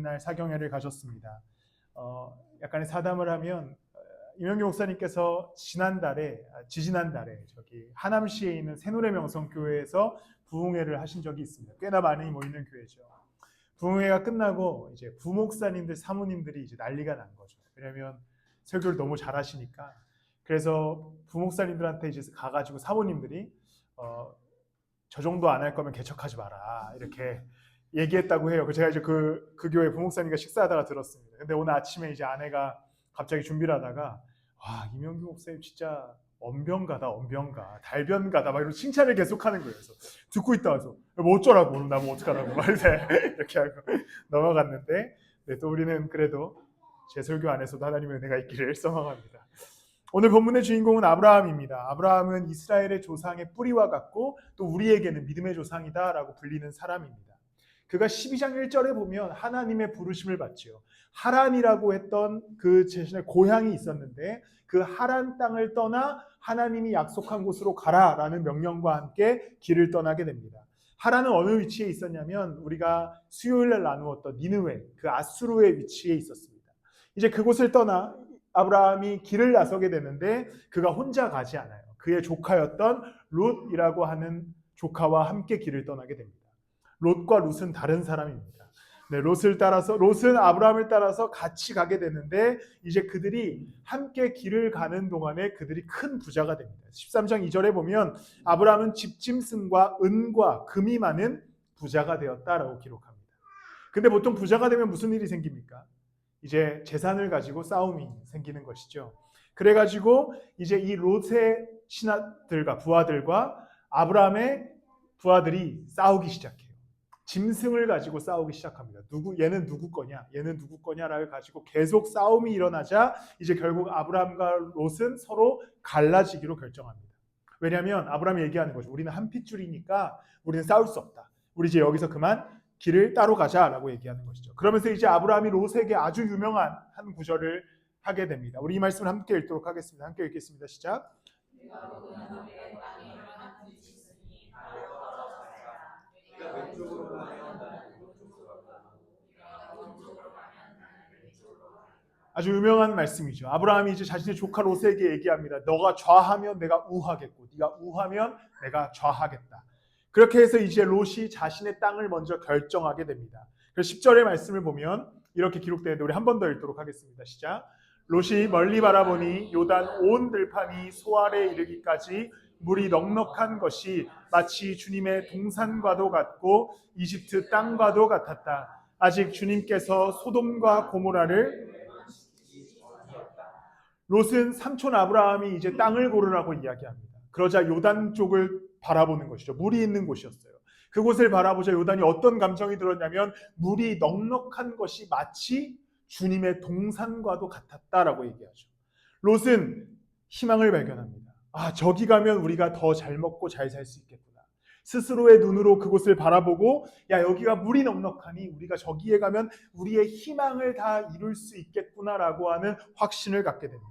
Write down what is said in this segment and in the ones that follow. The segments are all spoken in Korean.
어린이날 사경회를 가셨습니다. 약간의 사담을 하면 이명규 목사님께서 지지난달에 저기 하남시에 있는 새노래 명성교회에서 부흥회를 하신 적이 있습니다. 꽤나 많이 모이는 교회죠. 부흥회가 끝나고 이제 부목사님들, 사모님들이 이제 난리가 난 거죠. 왜냐하면 설교를 너무 잘하시니까. 그래서 부목사님들한테 이제 가가지고 사모님들이 저 정도 안 할 거면 개척하지 마라 이렇게 얘기했다고 해요. 제가 이제 그 교회 부목사님과 식사하다가 들었습니다. 근데 오늘 아침에 이제 아내가 갑자기 준비를 하다가 와, 이명규 목사님 진짜 언변가다, 언변가, 달변가다 막 이런 칭찬을 계속하는 거예요. 그래서 듣고 있다 와서 뭐 어쩌라고, 오늘 나 뭐 어떡하라고 막 이렇게 하고 넘어갔는데, 네, 또 우리는 그래도 제 설교 안에서도 하나님의 은혜가 있기를 소망합니다. 오늘 본문의 주인공은 아브라함입니다. 아브라함은 이스라엘의 조상의 뿌리와 같고 또 우리에게는 믿음의 조상이다라고 불리는 사람입니다. 그가 12장 1절에 보면 하나님의 부르심을 받지요. 하란이라고 했던 그 자신의 고향이 있었는데 그 하란 땅을 떠나 하나님이 약속한 곳으로 가라라는 명령과 함께 길을 떠나게 됩니다. 하란은 어느 위치에 있었냐면 우리가 수요일날 나누었던 니느웨, 그 아수르의 위치에 있었습니다. 이제 그곳을 떠나 아브라함이 길을 나서게 되는데 그가 혼자 가지 않아요. 그의 조카였던 롯이라고 하는 조카와 함께 길을 떠나게 됩니다. 롯과 룻은 다른 사람입니다. 네, 롯은 아브라함을 따라서 같이 가게 되는데 이제 그들이 함께 길을 가는 동안에 그들이 큰 부자가 됩니다. 13장 2절에 보면 아브라함은 집짐승과 은과 금이 많은 부자가 되었다라고 기록합니다. 근데 보통 부자가 되면 무슨 일이 생깁니까? 이제 재산을 가지고 싸움이 생기는 것이죠. 그래가지고 이제 이 롯의 신하들과 부하들과 아브라함의 부하들이 싸우기 시작해요. 짐승을 가지고 싸우기 시작합니다. 얘는 누구 거냐? 얘는 누구 거냐를 가지고 계속 싸움이 일어나자 이제 결국 아브라함과 롯은 서로 갈라지기로 결정합니다. 왜냐하면 아브라함이 얘기하는 거죠. 우리는 한 핏줄이니까 우리는 싸울 수 없다. 우리 이제 여기서 그만 길을 따로 가자라고 얘기하는 것이죠. 그러면서 이제 아브라함이 롯에게 아주 유명한 한 구절을 하게 됩니다. 우리 이 말씀을 함께 읽도록 하겠습니다. 함께 읽겠습니다. 시작. 아주 유명한 말씀이죠. 아브라함이 이제 자신의 조카 롯에게 얘기합니다. 너가 좌하면 내가 우하겠고 네가 우하면 내가 좌하겠다. 그렇게 해서 이제 롯이 자신의 땅을 먼저 결정하게 됩니다. 그래서 10절의 말씀을 보면 이렇게 기록되는데 우리 한 번 더 읽도록 하겠습니다. 시작. 롯이 멀리 바라보니 요단 온 들판이 소알에 이르기까지 물이 넉넉한 것이 마치 주님의 동산과도 같고 이집트 땅과도 같았다. 아직 주님께서 소돔과 고모라를 롯은 삼촌 아브라함이 이제 땅을 고르라고 이야기합니다. 그러자 요단 쪽을 바라보는 것이죠. 물이 있는 곳이었어요. 그곳을 바라보자 요단이 어떤 감정이 들었냐면 물이 넉넉한 것이 마치 주님의 동산과도 같았다라고 얘기하죠. 롯은 희망을 발견합니다. 아, 저기 가면 우리가 더 잘 먹고 잘 살 수 있겠구나. 스스로의 눈으로 그곳을 바라보고 야, 여기가 물이 넉넉하니 우리가 저기에 가면 우리의 희망을 다 이룰 수 있겠구나라고 하는 확신을 갖게 됩니다.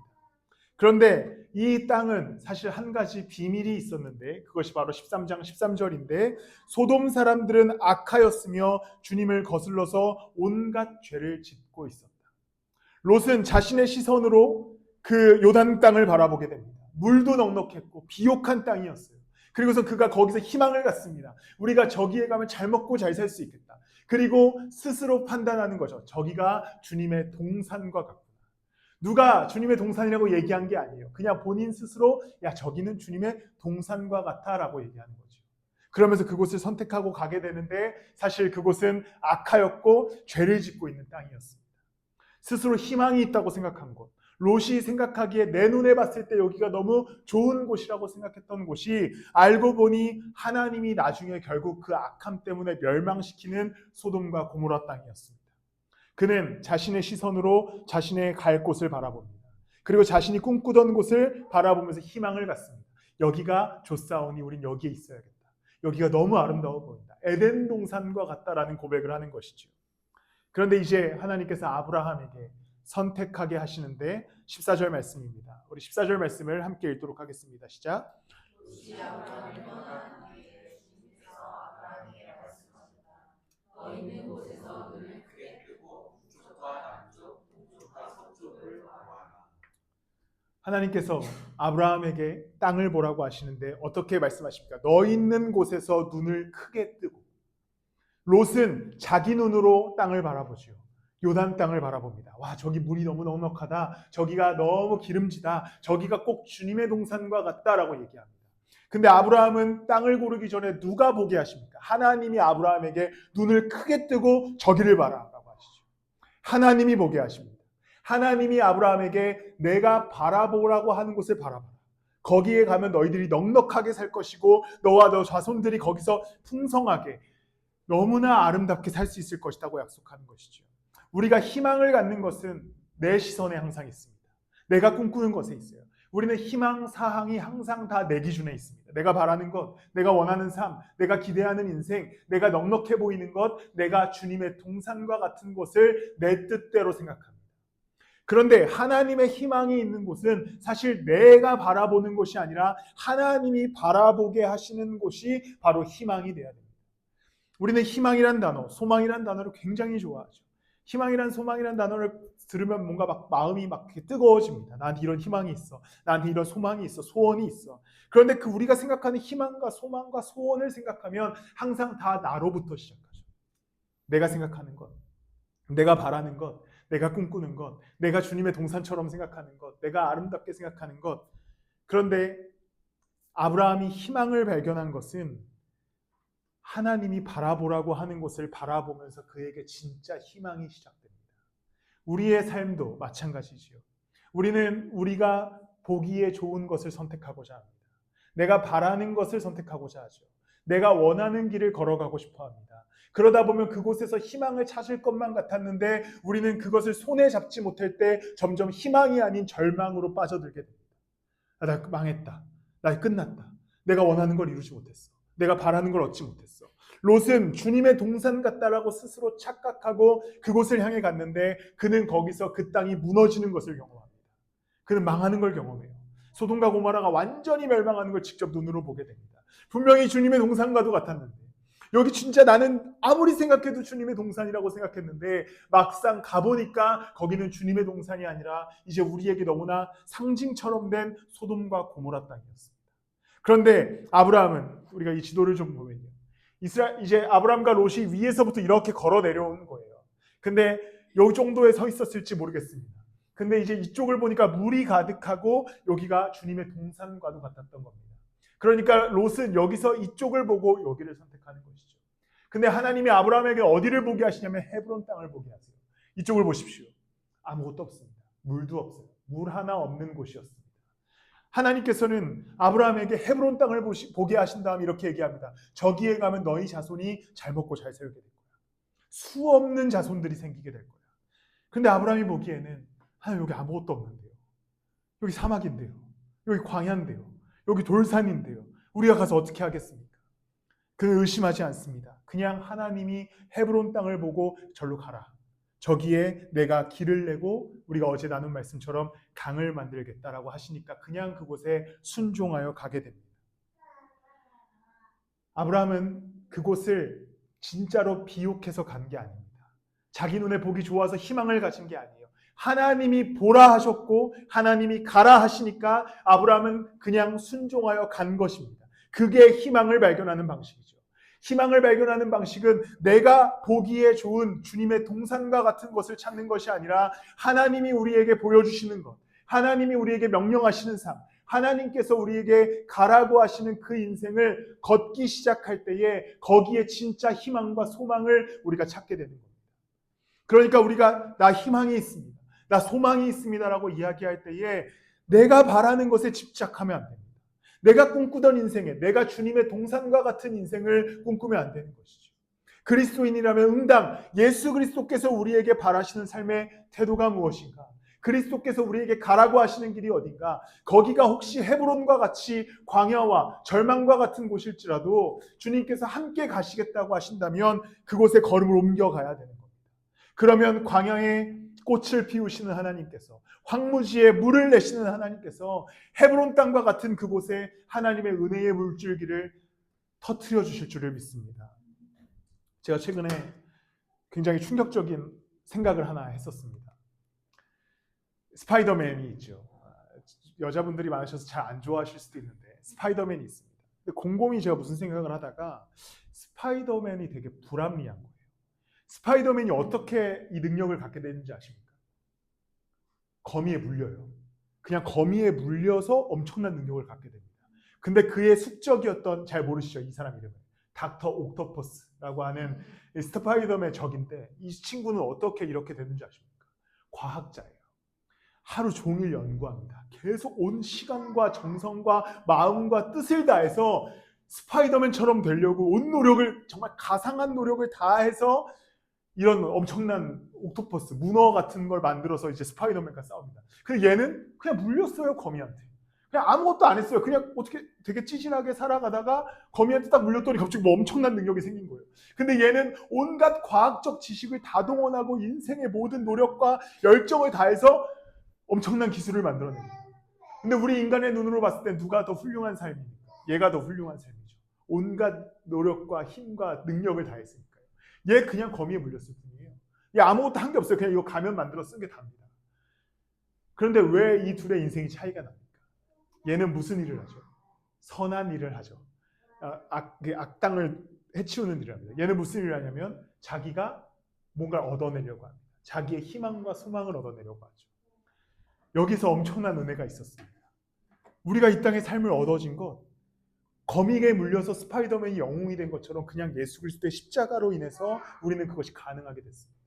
그런데 이 땅은 사실 한 가지 비밀이 있었는데 그것이 바로 13장 13절인데 소돔 사람들은 악하였으며 주님을 거슬러서 온갖 죄를 짓고 있었다. 롯은 자신의 시선으로 그 요단 땅을 바라보게 됩니다. 물도 넉넉했고 비옥한 땅이었어요. 그리고서 그가 거기서 희망을 갖습니다. 우리가 저기에 가면 잘 먹고 잘 살 수 있겠다. 그리고 스스로 판단하는 거죠. 저기가 주님의 동산과 같구나. 누가 주님의 동산이라고 얘기한 게 아니에요. 그냥 본인 스스로 야, 저기는 주님의 동산과 같아라고 얘기하는 거죠. 그러면서 그곳을 선택하고 가게 되는데 사실 그곳은 악하였고 죄를 짓고 있는 땅이었습니다. 스스로 희망이 있다고 생각한 곳, 롯이 생각하기에 내 눈에 봤을 때 여기가 너무 좋은 곳이라고 생각했던 곳이 알고 보니 하나님이 나중에 결국 그 악함 때문에 멸망시키는 소돔과 고모라 땅이었습니다. 그는 자신의 시선으로 자신의 갈 곳을 바라봅니다. 그리고 자신이 꿈꾸던 곳을 바라보면서 희망을 갖습니다. 여기가 좋사오니 우린 여기에 있어야겠다. 여기가 너무 아름다워 보인다. 에덴 동산과 같다라는 고백을 하는 것이죠. 그런데 이제 하나님께서 아브라함에게 선택하게 하시는데 14절 말씀입니다. 우리 14절 말씀을 함께 읽도록 하겠습니다. 시작. 하나님께서 아브라함에게 땅을 보라고 하시는데 어떻게 말씀하십니까? 너 있는 곳에서 눈을 크게 뜨고. 롯은 자기 눈으로 땅을 바라보지요. 요단 땅을 바라봅니다. 와, 저기 물이 너무 넉넉하다. 저기가 너무 기름지다. 저기가 꼭 주님의 동산과 같다라고 얘기합니다. 근데 아브라함은 땅을 고르기 전에 누가 보게 하십니까? 하나님이 아브라함에게 눈을 크게 뜨고 저기를 바라라고 하시죠. 하나님이 보게 하십니다. 하나님이 아브라함에게 내가 바라보라고 하는 곳을 바라봐라. 거기에 가면 너희들이 넉넉하게 살 것이고 너와 너 자손들이 거기서 풍성하게 너무나 아름답게 살 수 있을 것이라고 약속하는 것이죠. 우리가 희망을 갖는 것은 내 시선에 항상 있습니다. 내가 꿈꾸는 것에 있어요. 우리는 희망 사항이 항상 다 내 기준에 있습니다. 내가 바라는 것, 내가 원하는 삶, 내가 기대하는 인생, 내가 넉넉해 보이는 것, 내가 주님의 동산과 같은 것을 내 뜻대로 생각합니다. 그런데 하나님의 희망이 있는 곳은 사실 내가 바라보는 것이 아니라 하나님이 바라보게 하시는 곳이 바로 희망이 되어야 됩니다. 우리는 희망이란 단어, 소망이란 단어를 굉장히 좋아하죠. 희망이란 소망이란 단어를 들으면 뭔가 막 마음이 막 뜨거워집니다. 나한테 이런 희망이 있어. 나한테 이런 소망이 있어. 소원이 있어. 그런데 그 우리가 생각하는 희망과 소망과 소원을 생각하면 항상 다 나로부터 시작하죠. 내가 생각하는 것, 내가 바라는 것, 내가 꿈꾸는 것, 내가 주님의 동산처럼 생각하는 것, 내가 아름답게 생각하는 것. 그런데 아브라함이 희망을 발견한 것은 하나님이 바라보라고 하는 곳을 바라보면서 그에게 진짜 희망이 시작됩니다. 우리의 삶도 마찬가지지요. 우리는 우리가 보기에 좋은 것을 선택하고자 합니다. 내가 바라는 것을 선택하고자 하죠. 내가 원하는 길을 걸어가고 싶어 합니다. 그러다 보면 그곳에서 희망을 찾을 것만 같았는데 우리는 그것을 손에 잡지 못할 때 점점 희망이 아닌 절망으로 빠져들게 됩니다. 나 망했다. 나 끝났다. 내가 원하는 걸 이루지 못했어. 내가 바라는 걸 얻지 못했어. 롯은 주님의 동산 같다라고 스스로 착각하고 그곳을 향해 갔는데 그는 거기서 그 땅이 무너지는 것을 경험합니다. 그는 망하는 걸 경험해요. 소돔과 고모라가 완전히 멸망하는 걸 직접 눈으로 보게 됩니다. 분명히 주님의 동산과도 같았는데 여기 진짜 나는 아무리 생각해도 주님의 동산이라고 생각했는데 막상 가보니까 거기는 주님의 동산이 아니라 이제 우리에게 너무나 상징처럼 된 소돔과 고모라 땅이었습니다. 그런데 아브라함은 우리가 이 지도를 좀 보면요. 이제 아브라함과 롯이 위에서부터 이렇게 걸어 내려오는 거예요. 근데 요 정도에 서 있었을지 모르겠습니다. 근데 이제 이쪽을 보니까 물이 가득하고 여기가 주님의 동산과도 같았던 겁니다. 그러니까 롯은 여기서 이쪽을 보고 여기를 선택하는 것이죠. 근데 하나님이 아브라함에게 어디를 보게 하시냐면 헤브론 땅을 보게 하세요. 이쪽을 보십시오. 아무것도 없습니다. 물도 없어요. 물 하나 없는 곳이었습니다. 하나님께서는 아브라함에게 헤브론 땅을 보게 하신 다음 이렇게 얘기합니다. 저기에 가면 너희 자손이 잘 먹고 잘 살게 될 거야. 수 없는 자손들이 생기게 될 거야. 근데 아브라함이 보기에는 여기 아무것도 없는데요. 여기 사막인데요. 여기 광야인데요. 여기 돌산인데요. 우리가 가서 어떻게 하겠습니까? 그는 의심하지 않습니다. 그냥 하나님이 헤브론 땅을 보고 절로 가라. 저기에 내가 길을 내고 우리가 어제 나눈 말씀처럼 강을 만들겠다라고 하시니까 그냥 그곳에 순종하여 가게 됩니다. 아브라함은 그곳을 진짜로 비옥해서 간 게 아닙니다. 자기 눈에 보기 좋아서 희망을 가진 게 아니에요. 하나님이 보라 하셨고 하나님이 가라 하시니까 아브라함은 그냥 순종하여 간 것입니다. 그게 희망을 발견하는 방식이죠. 희망을 발견하는 방식은 내가 보기에 좋은 주님의 동산과 같은 것을 찾는 것이 아니라 하나님이 우리에게 보여주시는 것, 하나님이 우리에게 명령하시는 삶, 하나님께서 우리에게 가라고 하시는 그 인생을 걷기 시작할 때에 거기에 진짜 희망과 소망을 우리가 찾게 되는 겁니다. 그러니까 우리가 나 희망이 있습니다. 나 소망이 있습니다라고 이야기할 때에 내가 바라는 것에 집착하면 안 됩니다. 내가 꿈꾸던 인생에 내가 주님의 동산과 같은 인생을 꿈꾸면 안 되는 것이죠. 그리스도인이라면 응당 예수 그리스도께서 우리에게 바라시는 삶의 태도가 무엇인가? 그리스도께서 우리에게 가라고 하시는 길이 어딘가? 거기가 혹시 헤브론과 같이 광야와 절망과 같은 곳일지라도 주님께서 함께 가시겠다고 하신다면 그곳에 걸음을 옮겨가야 되는 겁니다. 그러면 광야에 꽃을 피우시는 하나님께서 황무지에 물을 내시는 하나님께서 헤브론 땅과 같은 그곳에 하나님의 은혜의 물줄기를 터뜨려 주실 줄을 믿습니다. 제가 최근에 굉장히 충격적인 생각을 하나 했었습니다. 스파이더맨이 있죠. 여자분들이 많으셔서 잘 안 좋아하실 수도 있는데 스파이더맨이 있습니다. 근데 곰곰이 제가 무슨 생각을 하다가 스파이더맨이 되게 불합리한 거예요. 스파이더맨이 어떻게 이 능력을 갖게 되는지 아십니까? 거미에 물려요. 그냥 거미에 물려서 엄청난 능력을 갖게 됩니다. 근데 그의 숙적이었던, 잘 모르시죠? 이 사람 이름을. 닥터 옥토퍼스라고 하는 스파이더맨 적인데 이 친구는 어떻게 이렇게 됐는지 아십니까? 과학자예요. 하루 종일 연구합니다. 계속 온 시간과 정성과 마음과 뜻을 다해서 스파이더맨처럼 되려고 온 노력을, 정말 가상한 노력을 다해서 이런 엄청난 옥토퍼스, 문어 같은 걸 만들어서 이제 스파이더맨과 싸웁니다. 근데 얘는 그냥 물렸어요, 거미한테. 그냥 아무것도 안 했어요. 그냥 어떻게 되게 찌질하게 살아가다가 거미한테 딱 물렸더니 갑자기 뭐 엄청난 능력이 생긴 거예요. 근데 얘는 온갖 과학적 지식을 다 동원하고 인생의 모든 노력과 열정을 다해서 엄청난 기술을 만들어냅니다. 근데 우리 인간의 눈으로 봤을 때 누가 더 훌륭한 삶입니까? 얘가 더 훌륭한 삶이죠. 온갖 노력과 힘과 능력을 다했으니까요. 얘 그냥 거미에 물렸을 뿐이에요. 얘 아무것도 한 게 없어요. 그냥 이거 가면 만들어 쓴 게 답니다. 그런데 왜 이 둘의 인생이 차이가 납니까? 얘는 무슨 일을 하죠? 선한 일을 하죠. 악당을 해치우는 일을 합니다. 얘는 무슨 일을 하냐면 자기가 뭔가를 얻어내려고 합니다. 자기의 희망과 소망을 얻어내려고 하죠. 여기서 엄청난 은혜가 있었습니다. 우리가 이 땅의 삶을 얻어진 것, 거미에 물려서 스파이더맨이 영웅이 된 것처럼 그냥 예수 그리스도의 십자가로 인해서 우리는 그것이 가능하게 됐습니다.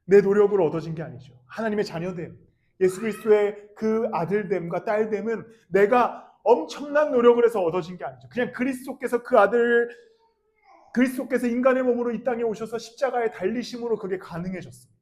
내 노력으로 얻어진 게 아니죠. 하나님의 자녀됨, 예수 그리스도의 그 아들됨과 딸됨은 내가 엄청난 노력을 해서 얻어진 게 아니죠. 그냥 그리스도께서 그 아들, 그리스도께서 인간의 몸으로 이 땅에 오셔서 십자가에 달리심으로 그게 가능해졌습니다.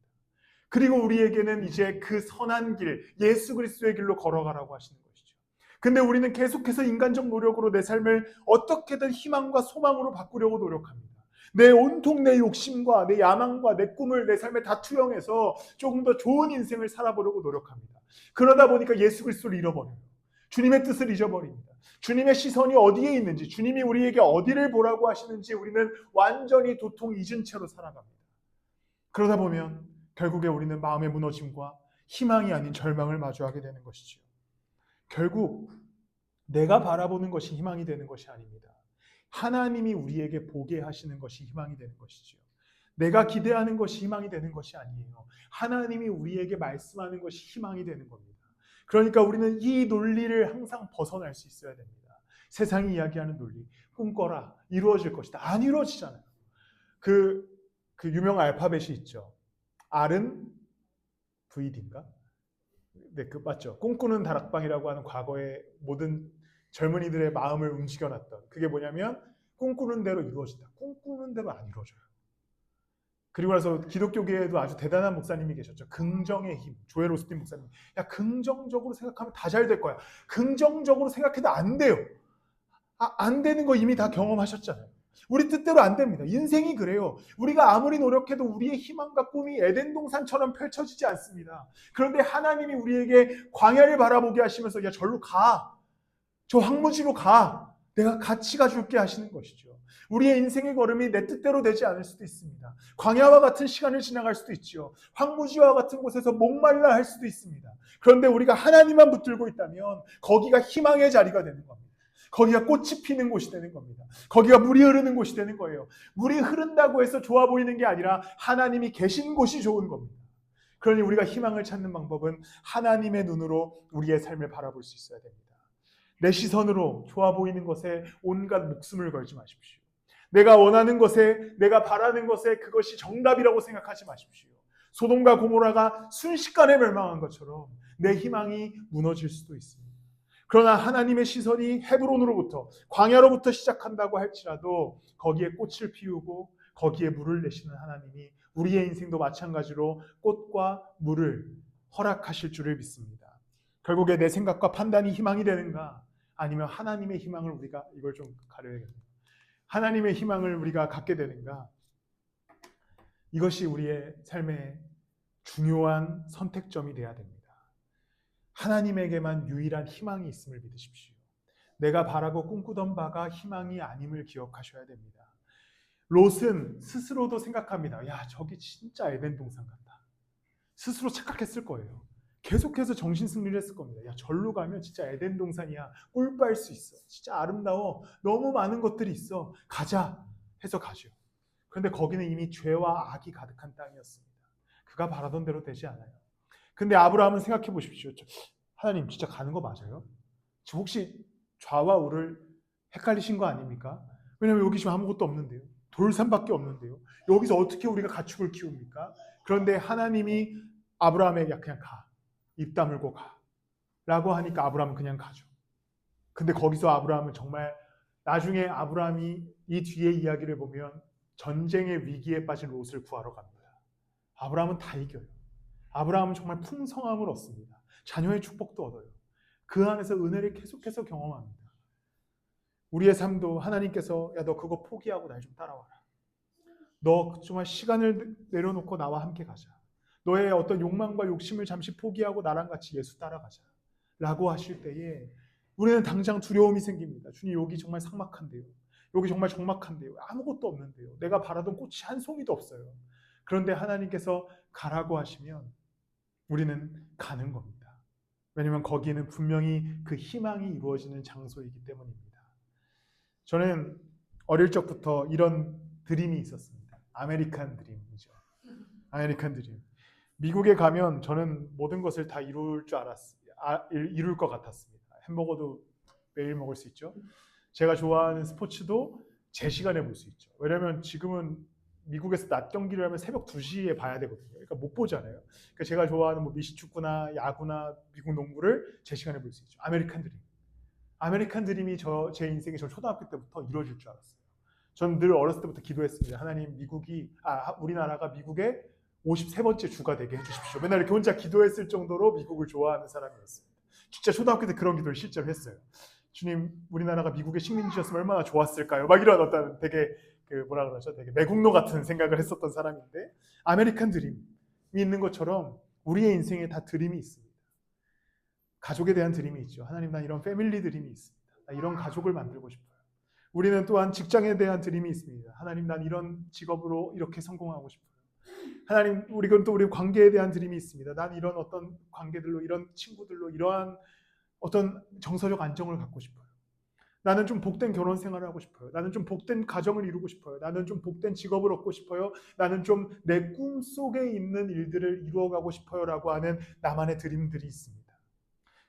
그리고 우리에게는 이제 그 선한 길, 예수 그리스도의 길로 걸어가라고 하시는 것이죠. 근데 우리는 계속해서 인간적 노력으로 내 삶을 어떻게든 희망과 소망으로 바꾸려고 노력합니다. 내 온통 내 욕심과 내 야망과 내 꿈을 내 삶에 다 투영해서 조금 더 좋은 인생을 살아보려고 노력합니다. 그러다 보니까 예수 그리스도를 잃어버려요. 주님의 뜻을 잊어버립니다. 주님의 시선이 어디에 있는지, 주님이 우리에게 어디를 보라고 하시는지 우리는 완전히 도통 잊은 채로 살아갑니다. 그러다 보면 결국에 우리는 마음의 무너짐과 희망이 아닌 절망을 마주하게 되는 것이죠. 결국 내가 바라보는 것이 희망이 되는 것이 아닙니다. 하나님이 우리에게 보게 하시는 것이 희망이 되는 것이죠. 내가 기대하는 것이 희망이 되는 것이 아니에요. 하나님이 우리에게 말씀하는 것이 희망이 되는 겁니다. 그러니까 우리는 이 논리를 항상 벗어날 수 있어야 됩니다. 세상이 이야기하는 논리, 꿈꿔라, 이루어질 것이다. 안 이루어지잖아요. 그 유명 알파벳이 있죠. R은 VD인가? 네, 그 맞죠. 꿈꾸는 다락방이라고 하는 과거의 모든 젊은이들의 마음을 움직여놨던 그게 뭐냐면 꿈꾸는 대로 이루어진다. 꿈꾸는 대로 안 이루어져요. 그리고 나서 기독교계에도 아주 대단한 목사님이 계셨죠. 긍정의 힘, 조엘 오스틴 목사님. 야, 긍정적으로 생각하면 다 잘 될 거야. 긍정적으로 생각해도 안 돼요. 안 되는 거 이미 다 경험하셨잖아요. 우리 뜻대로 안 됩니다. 인생이 그래요. 우리가 아무리 노력해도 우리의 희망과 꿈이 에덴 동산처럼 펼쳐지지 않습니다. 그런데 하나님이 우리에게 광야를 바라보게 하시면서 야, 절로 가. 저 황무지로 가. 내가 같이 가줄게 하시는 것이죠. 우리의 인생의 걸음이 내 뜻대로 되지 않을 수도 있습니다. 광야와 같은 시간을 지나갈 수도 있죠. 황무지와 같은 곳에서 목말라 할 수도 있습니다. 그런데 우리가 하나님만 붙들고 있다면 거기가 희망의 자리가 되는 겁니다. 거기가 꽃이 피는 곳이 되는 겁니다. 거기가 물이 흐르는 곳이 되는 거예요. 물이 흐른다고 해서 좋아 보이는 게 아니라 하나님이 계신 곳이 좋은 겁니다. 그러니 우리가 희망을 찾는 방법은 하나님의 눈으로 우리의 삶을 바라볼 수 있어야 됩니다. 내 시선으로 좋아 보이는 것에 온갖 목숨을 걸지 마십시오. 내가 원하는 것에, 내가 바라는 것에 그것이 정답이라고 생각하지 마십시오. 소돔과 고모라가 순식간에 멸망한 것처럼 내 희망이 무너질 수도 있습니다. 그러나 하나님의 시선이 헤브론으로부터, 광야로부터 시작한다고 할지라도 거기에 꽃을 피우고 거기에 물을 내시는 하나님이 우리의 인생도 마찬가지로 꽃과 물을 허락하실 줄을 믿습니다. 결국에 내 생각과 판단이 희망이 되는가? 아니면 하나님의 희망을 우리가, 이걸 좀 가려야겠네요. 하나님의 희망을 우리가 갖게 되는가? 이것이 우리의 삶의 중요한 선택점이 되어야 됩니다. 하나님에게만 유일한 희망이 있음을 믿으십시오. 내가 바라고 꿈꾸던 바가 희망이 아님을 기억하셔야 됩니다. 롯은 스스로도 생각합니다. 야, 저기 진짜 에덴 동산 같다. 스스로 착각했을 거예요. 계속해서 정신승리를 했을 겁니다. 야, 절로 가면 진짜 에덴 동산이야. 꿀 빨 수 있어. 진짜 아름다워. 너무 많은 것들이 있어. 가자 해서 가죠. 그런데 거기는 이미 죄와 악이 가득한 땅이었습니다. 그가 바라던 대로 되지 않아요. 근데 아브라함은 생각해 보십시오. 하나님 진짜 가는 거 맞아요? 지금 혹시 좌와 우를 헷갈리신 거 아닙니까? 왜냐하면 여기 지금 아무것도 없는데요. 돌산밖에 없는데요. 여기서 어떻게 우리가 가축을 키웁니까? 그런데 하나님이 아브라함에게 그냥 가. 입 다물고 가. 라고 하니까 아브라함은 그냥 가죠. 근데 거기서 아브라함은 정말 나중에 아브라함이 이 뒤에 이야기를 보면 전쟁의 위기에 빠진 롯을 구하러 갑니다. 아브라함은 다 이겨요. 아브라함은 정말 풍성함을 얻습니다. 자녀의 축복도 얻어요. 그 안에서 은혜를 계속해서 경험합니다. 우리의 삶도 하나님께서 야, 너 그거 포기하고 날 좀 따라와라. 너 정말 시간을 내려놓고 나와 함께 가자. 너의 어떤 욕망과 욕심을 잠시 포기하고 나랑 같이 예수 따라가자. 라고 하실 때에 우리는 당장 두려움이 생깁니다. 주님, 여기 정말 삭막한데요. 여기 정말 적막한데요. 아무것도 없는데요. 내가 바라던 꽃이 한 송이도 없어요. 그런데 하나님께서 가라고 하시면 우리는 가는 겁니다. 왜냐하면 거기는 분명히 그 희망이 이루어지는 장소이기 때문입니다. 저는 어릴 적부터 이런 드림이 있었습니다. 아메리칸 드림이죠. 아메리칸 드림. 미국에 가면 저는 모든 것을 다 이룰 줄 이룰 것 같았습니다. 햄버거도 매일 먹을 수 있죠. 제가 좋아하는 스포츠도 제 시간에 볼 수 있죠. 왜냐하면 지금은 미국에서 낮 경기를 하면 새벽 2시에 봐야 되거든요. 그러니까 못 보잖아요. 그러니까 제가 좋아하는 뭐 미식축구나 야구나 미국 농구를 제 시간에 볼 수 있죠. 아메리칸 드림. 아메리칸 드림이 제 인생에 저 초등학교 때부터 이루어질 줄 알았어요. 저는 늘 어렸을 때부터 기도했습니다. 하나님, 우리나라가 미국의 53번째 주가 되게 해주십시오. 맨날 이렇게 혼자 기도했을 정도로 미국을 좋아하는 사람이었습니다. 진짜 초등학교 때 그런 기도를 실제로 했어요. 주님, 우리나라가 미국의 식민지였으면 얼마나 좋았을까요? 막 이런 어떤 되게 되게 매국노 같은 생각을 했었던 사람인데, 아메리칸 드림이 있는 것처럼 우리의 인생에 다 드림이 있습니다. 가족에 대한 드림이 있죠. 하나님, 난 이런 패밀리 드림이 있습니다. 나 이런 가족을 만들고 싶어요. 우리는 또한 직장에 대한 드림이 있습니다. 하나님, 난 이런 직업으로 이렇게 성공하고 싶어요. 하나님, 우리는 또 우리 관계에 대한 드림이 있습니다. 난 이런 어떤 관계들로, 이런 친구들로 이러한 어떤 정서적 안정을 갖고 싶어요. 나는 좀 복된 결혼 생활을 하고 싶어요. 나는 좀 복된 가정을 이루고 싶어요. 나는 좀 복된 직업을 얻고 싶어요. 나는 좀 내 꿈속에 있는 일들을 이루어가고 싶어요. 라고 하는 나만의 드림들이 있습니다.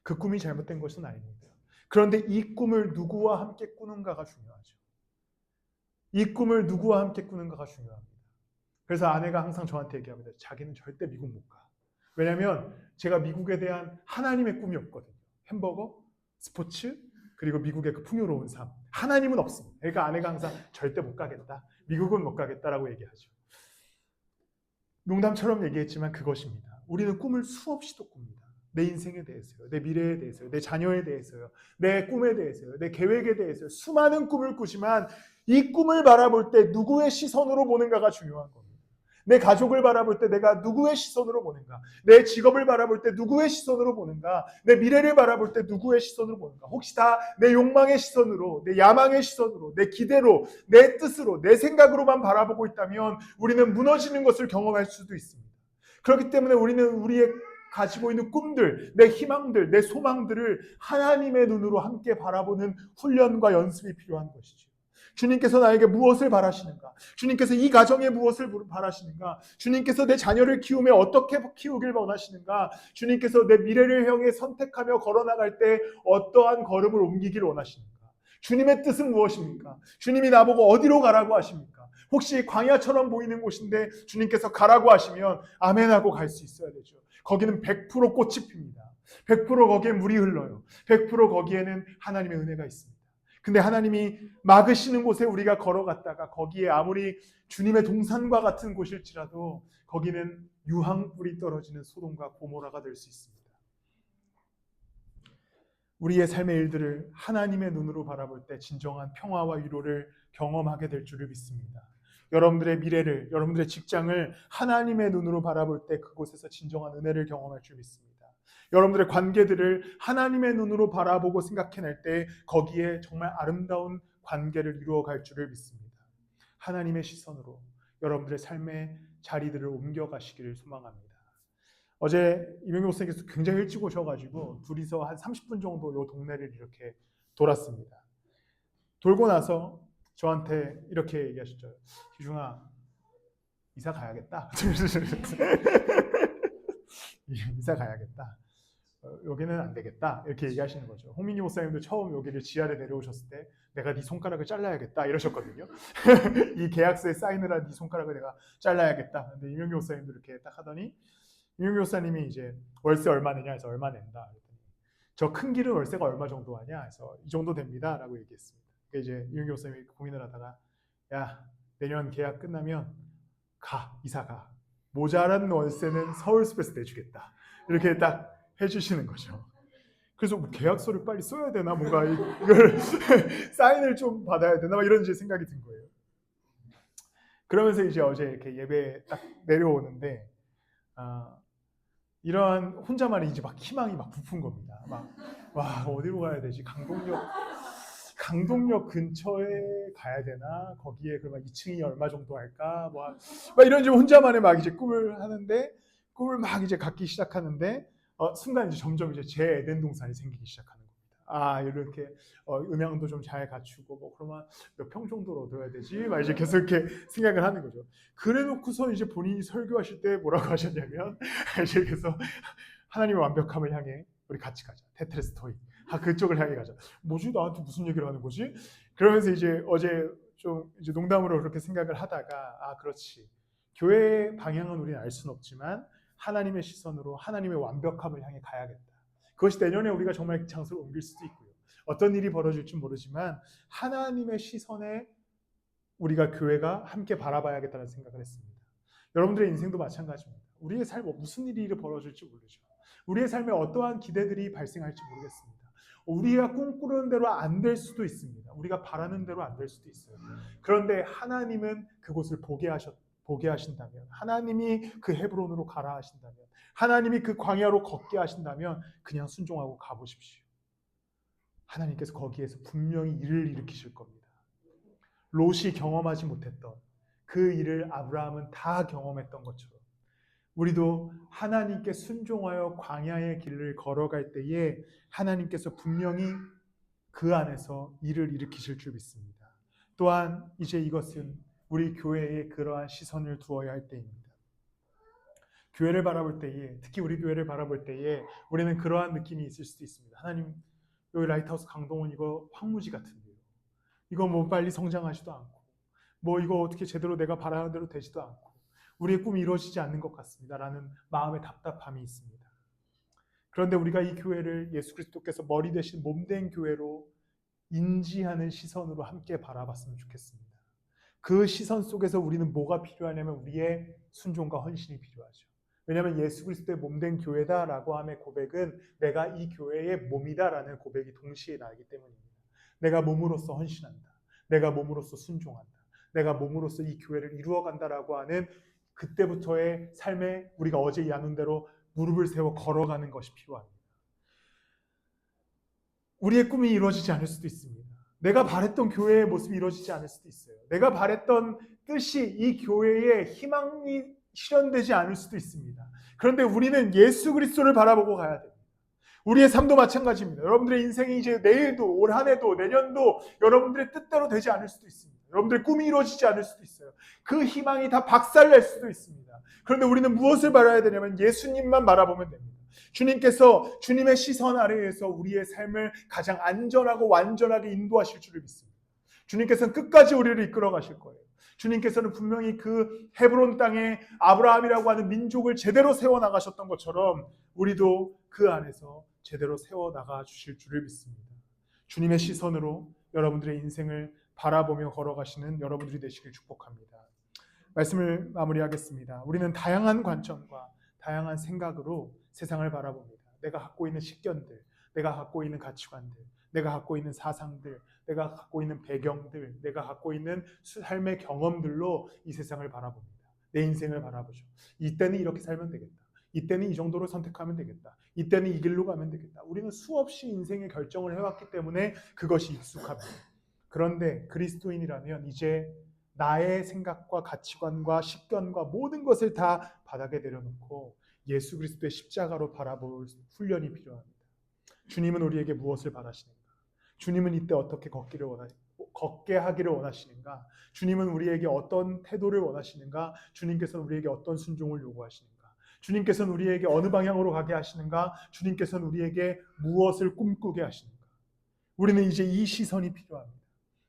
그 꿈이 잘못된 것은 아닙니다. 그런데 이 꿈을 누구와 함께 꾸는가가 중요하죠. 이 꿈을 누구와 함께 꾸는가가 중요합니다. 그래서 아내가 항상 저한테 얘기합니다. 자기는 절대 미국 못 가. 왜냐하면 제가 미국에 대한 하나님의 꿈이 없거든요. 햄버거, 스포츠, 그리고 미국의 그 풍요로운 삶. 하나님은 없습니다. 그러니까 아내가 항상 절대 못 가겠다. 미국은 못 가겠다라고 얘기하죠. 농담처럼 얘기했지만 그것입니다. 우리는 꿈을 수없이도 꿉니다. 내 인생에 대해서요. 내 미래에 대해서요. 내 자녀에 대해서요. 내 꿈에 대해서요. 내 계획에 대해서요. 수많은 꿈을 꾸지만 이 꿈을 바라볼 때 누구의 시선으로 보는가가 중요한 겁니다. 내 가족을 바라볼 때 내가 누구의 시선으로 보는가? 내 직업을 바라볼 때 누구의 시선으로 보는가? 내 미래를 바라볼 때 누구의 시선으로 보는가? 혹시 다 내 욕망의 시선으로, 내 야망의 시선으로, 내 기대로, 내 뜻으로, 내 생각으로만 바라보고 있다면 우리는 무너지는 것을 경험할 수도 있습니다. 그렇기 때문에 우리는 우리의 가지고 있는 꿈들, 내 희망들, 내 소망들을 하나님의 눈으로 함께 바라보는 훈련과 연습이 필요한 것이죠. 주님께서 나에게 무엇을 바라시는가? 주님께서 이 가정에 무엇을 바라시는가? 주님께서 내 자녀를 키우며 어떻게 키우길 원하시는가? 주님께서 내 미래를 향해 선택하며 걸어나갈 때 어떠한 걸음을 옮기길 원하시는가? 주님의 뜻은 무엇입니까? 주님이 나보고 어디로 가라고 하십니까? 혹시 광야처럼 보이는 곳인데 주님께서 가라고 하시면 아멘하고 갈 수 있어야 되죠. 거기는 100% 꽃이 핍니다. 100% 거기에 물이 흘러요. 100% 거기에는 하나님의 은혜가 있습니다. 근데 하나님이 막으시는 곳에 우리가 걸어갔다가 거기에 아무리 주님의 동산과 같은 곳일지라도 거기는 유황불이 떨어지는 소돔과 고모라가 될 수 있습니다. 우리의 삶의 일들을 하나님의 눈으로 바라볼 때 진정한 평화와 위로를 경험하게 될 줄을 믿습니다. 여러분들의 미래를, 여러분들의 직장을 하나님의 눈으로 바라볼 때 그곳에서 진정한 은혜를 경험할 줄 믿습니다. 여러분들의 관계들을 하나님의 눈으로 바라보고 생각해낼 때 거기에 정말 아름다운 관계를 이루어갈 줄을 믿습니다. 하나님의 시선으로 여러분들의 삶의 자리들을 옮겨가시기를 소망합니다. 어제 이명규 목사님께서 굉장히 일찍 오셔가지고 둘이서 한 30분 정도 요 동네를 이렇게 돌았습니다. 돌고 나서 저한테 이렇게 얘기하셨죠. 희중아, 이사 가야겠다. 이사 가야겠다. 여기는 안 되겠다. 이렇게 얘기하시는 거죠. 홍민기 목사님도 처음 여기를 지하에 내려오셨을 때 내가 네 손가락을 잘라야겠다 이러셨거든요. 이 계약서에 사인을 한 네 손가락을 내가 잘라야겠다. 근데 이명규 목사님도 이렇게 딱 하더니 이명규 목사님이 이제 월세 얼마 내냐 해서 얼마 낸다. 저 큰 길은 월세가 얼마 정도 하냐 해서 이 정도 됩니다. 라고 얘기했습니다. 그러니까 이제 이명규 목사님이 고민을 하다가 야, 내년 계약 끝나면 이사 가. 모자란 월세는 서울숲에서 내주겠다. 이렇게 딱 해주시는 거죠. 그래서 뭐 계약서를 빨리 써야 되나, 뭔가 이걸 사인을 좀 받아야 되나, 이런 이제 생각이 든 거예요. 그러면서 이제 어제 이렇게 예배 딱 내려오는데 이러한 혼자만의 이제 막 희망이 막 부푼 겁니다. 와, 어디로 가야 되지? 강동역 근처에 가야 되나? 거기에 그러면 2층이 얼마 정도 할까? 막 이런 좀 혼자만의 막 이제 꿈을 하는데 꿈을 막 이제 갖기 시작하는데 순간 이제 점점 이제 제 에덴 동산이 생기기 시작하는 겁니다. 이렇게 음향도 좀 잘 갖추고 뭐 그러면 몇 평 정도로 얻어야 되지? 막 이제 계속 이렇게 생각을 하는 거죠. 그래놓고서 이제 본인이 설교하실 때 뭐라고 하셨냐면 이제 그래서 하나님의 완벽함을 향해 우리 같이 가자. 테트레스토이. 그쪽을 향해 가자. 뭐지? 나한테 무슨 얘기를 하는 거지? 그러면서 이제 어제 좀 이제 농담으로 그렇게 생각을 하다가 그렇지. 교회의 방향은 우리는 알 수는 없지만 하나님의 시선으로 하나님의 완벽함을 향해 가야겠다. 그것이 내년에 우리가 정말 장소를 옮길 수도 있고요. 어떤 일이 벌어질지 모르지만 하나님의 시선에 우리가 교회가 함께 바라봐야겠다는 생각을 했습니다. 여러분들의 인생도 마찬가지입니다. 우리의 삶에 무슨 일이 벌어질지 모르죠. 우리의 삶에 어떠한 기대들이 발생할지 모르겠습니다. 우리가 꿈꾸는 대로 안 될 수도 있습니다. 우리가 바라는 대로 안 될 수도 있어요. 그런데 하나님은 그곳을 보게 하신다면, 하나님이 그 헤브론으로 가라 하신다면, 하나님이 그 광야로 걷게 하신다면 그냥 순종하고 가보십시오. 하나님께서 거기에서 분명히 일을 일으키실 겁니다. 롯이 경험하지 못했던 그 일을 아브라함은 다 경험했던 것처럼 우리도 하나님께 순종하여 광야의 길을 걸어갈 때에 하나님께서 분명히 그 안에서 일을 일으키실 줄 믿습니다. 또한 이제 이것은 우리 교회에 그러한 시선을 두어야 할 때입니다. 교회를 바라볼 때에, 특히 우리 교회를 바라볼 때에 우리는 그러한 느낌이 있을 수도 있습니다. 하나님, 여기 라이트하우스 강동원 이거 황무지 같은데요. 이거 뭐 빨리 성장하지도 않고 뭐 이거 어떻게 제대로 내가 바라는 대로 되지도 않고 우리의 꿈이 이루어지지 않는 것 같습니다. 라는 마음의 답답함이 있습니다. 그런데 우리가 이 교회를 예수 그리스도께서 머리 대신 몸된 교회로 인지하는 시선으로 함께 바라봤으면 좋겠습니다. 그 시선 속에서 우리는 뭐가 필요하냐면 우리의 순종과 헌신이 필요하죠. 왜냐하면 예수 그리스도의 몸된 교회다라고 함의 고백은 내가 이 교회의 몸이다라는 고백이 동시에 나기 때문입니다. 내가 몸으로서 헌신한다. 내가 몸으로서 순종한다. 내가 몸으로서 이 교회를 이루어간다라고 하는 그때부터의 삶에 우리가 어제 나눈 대로 무릎을 세워 걸어가는 것이 필요합니다. 우리의 꿈이 이루어지지 않을 수도 있습니다. 내가 바랬던 교회의 모습이 이루어지지 않을 수도 있어요. 내가 바랬던 뜻이 이 교회의 희망이 실현되지 않을 수도 있습니다. 그런데 우리는 예수 그리스도를 바라보고 가야 됩니다. 우리의 삶도 마찬가지입니다. 여러분들의 인생이 이제 내일도 올 한 해도 내년도 여러분들의 뜻대로 되지 않을 수도 있습니다. 여러분들의 꿈이 이루어지지 않을 수도 있어요. 그 희망이 다 박살날 수도 있습니다. 그런데 우리는 무엇을 바라야 되냐면 예수님만 바라보면 됩니다. 주님께서 주님의 시선 아래에서 우리의 삶을 가장 안전하고 완전하게 인도하실 줄을 믿습니다. 주님께서는 끝까지 우리를 이끌어 가실 거예요. 주님께서는 분명히 그 헤브론 땅에 아브라함이라고 하는 민족을 제대로 세워나가셨던 것처럼 우리도 그 안에서 제대로 세워나가 주실 줄을 믿습니다. 주님의 시선으로 여러분들의 인생을 바라보며 걸어가시는 여러분들이 되시길 축복합니다. 말씀을 마무리하겠습니다. 우리는 다양한 관점과 다양한 생각으로 세상을 바라봅니다. 내가 갖고 있는 식견들, 내가 갖고 있는 가치관들, 내가 갖고 있는 사상들, 내가 갖고 있는 배경들, 내가 갖고 있는 삶의 경험들로 이 세상을 바라봅니다. 내 인생을 바라보죠. 이때는 이렇게 살면 되겠다. 이때는 이 정도로 선택하면 되겠다. 이때는 이 길로 가면 되겠다. 우리는 수없이 인생의 결정을 해왔기 때문에 그것이 익숙합니다. 그런데 그리스도인이라면 이제 나의 생각과 가치관과 식견과 모든 것을 다 바닥에 내려놓고 예수 그리스도의 십자가로 바라볼 훈련이 필요합니다. 주님은 우리에게 무엇을 바라시는가? 주님은 이때 어떻게 걷게 하기를 원하시는가? 주님은 우리에게 어떤 태도를 원하시는가? 주님께서는 우리에게 어떤 순종을 요구하시는가? 주님께서는 우리에게 어느 방향으로 가게 하시는가? 주님께서는 우리에게 무엇을 꿈꾸게 하시는가? 우리는 이제 이 시선이 필요합니다.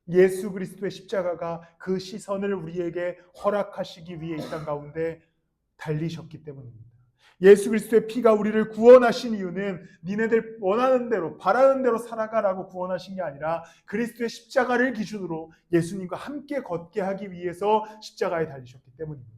예수 그리스도의 십자가가 그 시선을 우리에게 허락하시기 위해 이 땅 가운데 달리셨기 때문입니다. 예수 그리스도의 피가 우리를 구원하신 이유는 니네들 원하는 대로 바라는 대로 살아가라고 구원하신 게 아니라 그리스도의 십자가를 기준으로 예수님과 함께 걷게 하기 위해서 십자가에 달리셨기 때문입니다.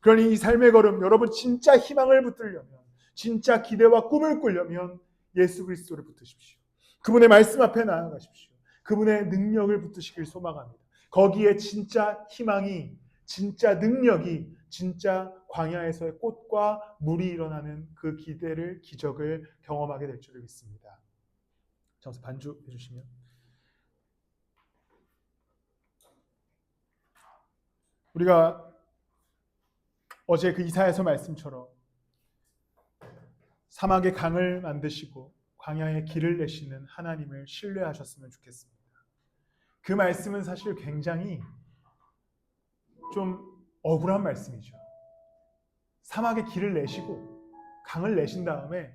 그러니 이 삶의 걸음, 여러분 진짜 희망을 붙들려면, 진짜 기대와 꿈을 꾸려면 예수 그리스도를 붙드십시오. 그분의 말씀 앞에 나아가십시오. 그분의 능력을 붙드시길 소망합니다. 거기에 진짜 희망이, 진짜 능력이, 진짜 광야에서의 꽃과 물이 일어나는 그 기적을 경험하게 될 줄을 믿습니다. 저서 반주 해주시면. 우리가 어제 그 이사야서 말씀처럼 사막에 강을 만드시고 광야에 길을 내시는 하나님을 신뢰하셨으면 좋겠습니다. 그 말씀은 사실 굉장히 좀 억울한 말씀이죠. 사막에 길을 내시고 강을 내신 다음에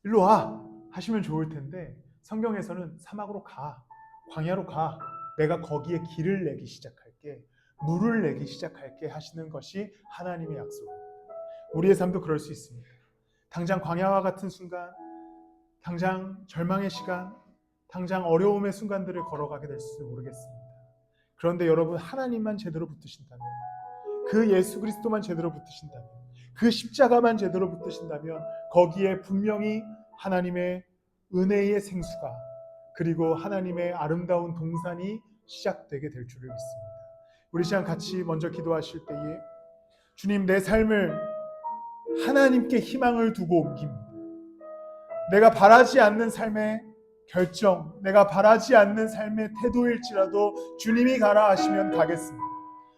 일로 와 하시면 좋을 텐데 성경에서는 사막으로 가, 광야로 가, 내가 거기에 길을 내기 시작할게, 물을 내기 시작할게 하시는 것이 하나님의 약속입니다. 우리의 삶도 그럴 수 있습니다. 당장 광야와 같은 순간, 당장 절망의 시간, 당장 어려움의 순간들을 걸어가게 될지도 모르겠습니다. 그런데 여러분 하나님만 제대로 붙드신다면, 그 예수 그리스도만 제대로 붙드신다면, 그 십자가만 제대로 붙드신다면 거기에 분명히 하나님의 은혜의 생수가, 그리고 하나님의 아름다운 동산이 시작되게 될 줄을 믿습니다. 우리 시간 같이 먼저 기도하실 때에 주님, 내 삶을 하나님께 희망을 두고 옮깁니다. 내가 바라지 않는 삶의 결정, 내가 바라지 않는 삶의 태도일지라도 주님이 가라 하시면 가겠습니다.